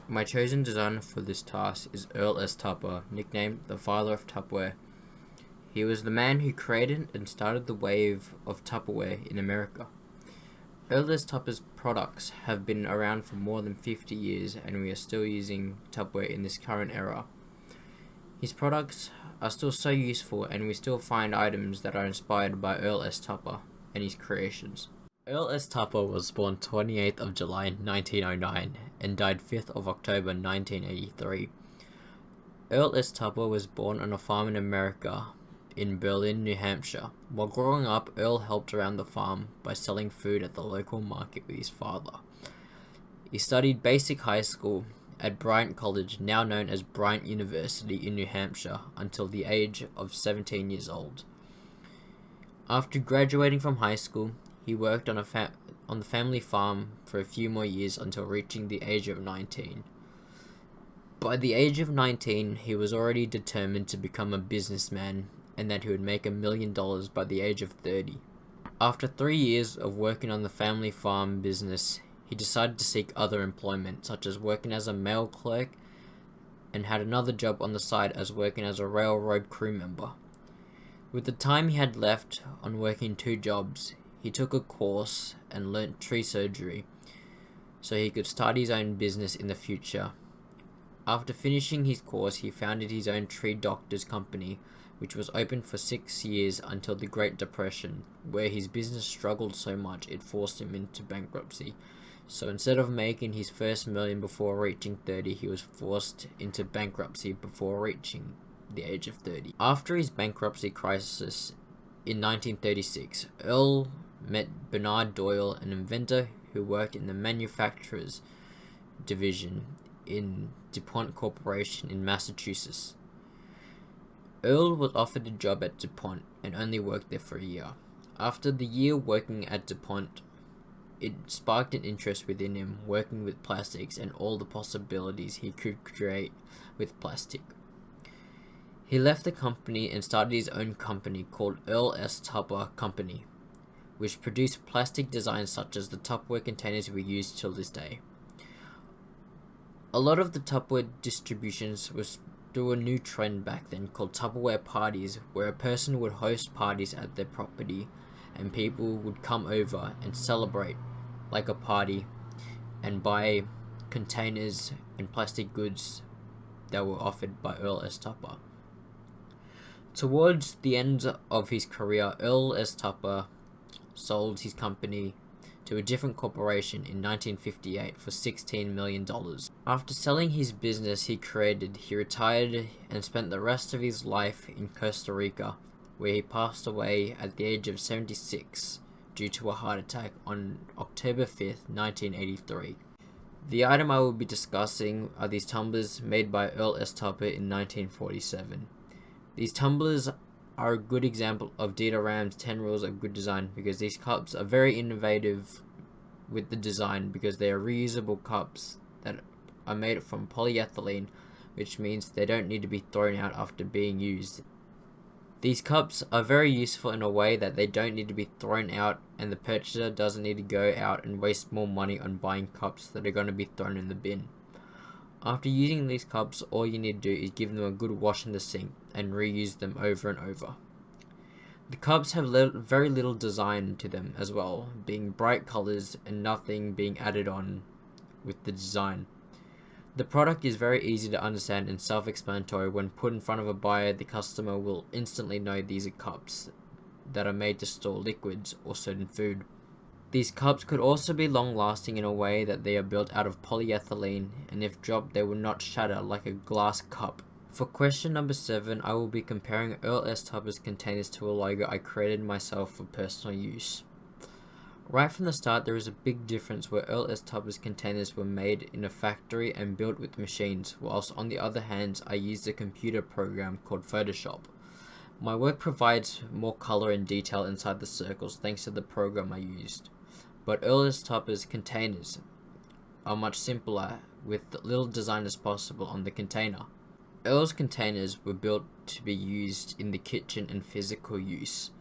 My chosen designer for this task is Earl S Tupper, nicknamed the father of Tupperware. He was the man who created and started the wave of Tupperware in America. Earl S Tupper's products have been around for more than 50 years, and we are still using Tupperware in this current era. His products are still so useful, and we still find items that are inspired by Earl S Tupper and his creations. Earl S Tupper was born 28th of July 1909 and died 5th of October 1983. Earl S Tupper was born on a farm in America, in Berlin, New Hampshire. While growing up, Earl helped around the farm by selling food at the local market with his father. He studied basic high school at Bryant College, now known as Bryant University in New Hampshire, until the age of 17 years old. After graduating from high school, he worked on the family farm for a few more years until reaching the age of 19. By the age of 19, he was already determined to become a businessman and that he would make $1 million by the age of 30. After 3 years of working on the family farm business, he decided to seek other employment, such as working as a mail clerk, and had another job on the side as working as a railroad crew member. With the time he had left on working 2 jobs, he took a course and learnt tree surgery so he could start his own business in the future. After finishing his course, he founded his own tree doctors company, which was open for 6 years until the Great Depression, where his business struggled so much it forced him into bankruptcy. So instead of making his first million before reaching 30, he was forced into bankruptcy before reaching the age of 30. After his bankruptcy crisis in 1936, Earl met Bernard Doyle, an inventor who worked in the manufacturers division in DuPont Corporation in Massachusetts. Earl was offered a job at DuPont and only worked there for a year. After the year working at DuPont, it sparked an interest within him working with plastics and all the possibilities he could create with plastic. He left the company and started his own company called Earl S Tupper Company, which produced plastic designs such as the Tupperware containers we use till this day. A lot of the Tupperware distributions was through a new trend back then called Tupperware parties, where a person would host parties at their property and people would come over and celebrate like a party and buy containers and plastic goods that were offered by Earl S Tupper. Towards the end of his career, Earl S Tupper sold his company to a different corporation in 1958 for $16 million. After selling his business he created, he retired and spent the rest of his life in Costa Rica, where he passed away at the age of 76 due to a heart attack on October 5th, 1983. The item I will be discussing are these tumblers made by Earl S Tupper in 1947. These tumblers are a good example of Dieter Rams' 10 rules of good design, because these cups are very innovative with the design because they are reusable cups that are made from polyethylene, which means they don't need to be thrown out after being used. These cups are very useful in a way that they don't need to be thrown out, and the purchaser doesn't need to go out and waste more money on buying cups that are going to be thrown in the bin. After using these cups, all you need to do is give them a good wash in the sink and reuse them over and over. The cups have very little design to them as well, being bright colors and nothing being added on with the design. The product is very easy to understand and self-explanatory. When put in front of a buyer, the customer will instantly know these are cups that are made to store liquids or certain food. These cups could also be long-lasting in a way that they are built out of polyethylene, and if dropped they will not shatter like a glass cup. For question number 7, I will be comparing Earl S Tupper's containers to a logo I created myself for personal use. Right from the start, there is a big difference where Earl S Tupper's containers were made in a factory and built with machines, whilst on the other hand I used a computer program called Photoshop. My work provides more color and detail inside the circles thanks to the program I used. But Earl S Tupper's containers are much simpler, with little design as possible on the container. Earl's containers were built to be used in the kitchen and physical use,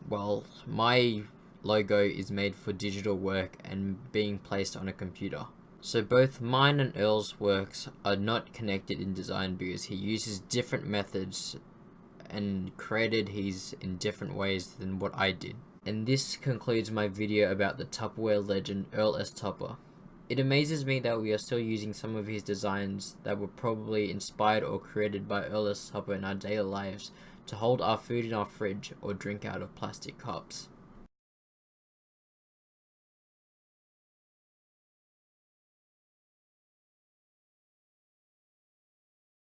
while my logo is made for digital work and being placed on a computer. So both mine and Earl's works are not connected in design because he uses different methods and created his in different ways than what I did. And this concludes my video about the Tupperware legend Earl S Tupper. It amazes me that we are still using some of his designs that were probably inspired or created by Earl S Tupper in our daily lives to hold our food in our fridge or drink out of plastic cups.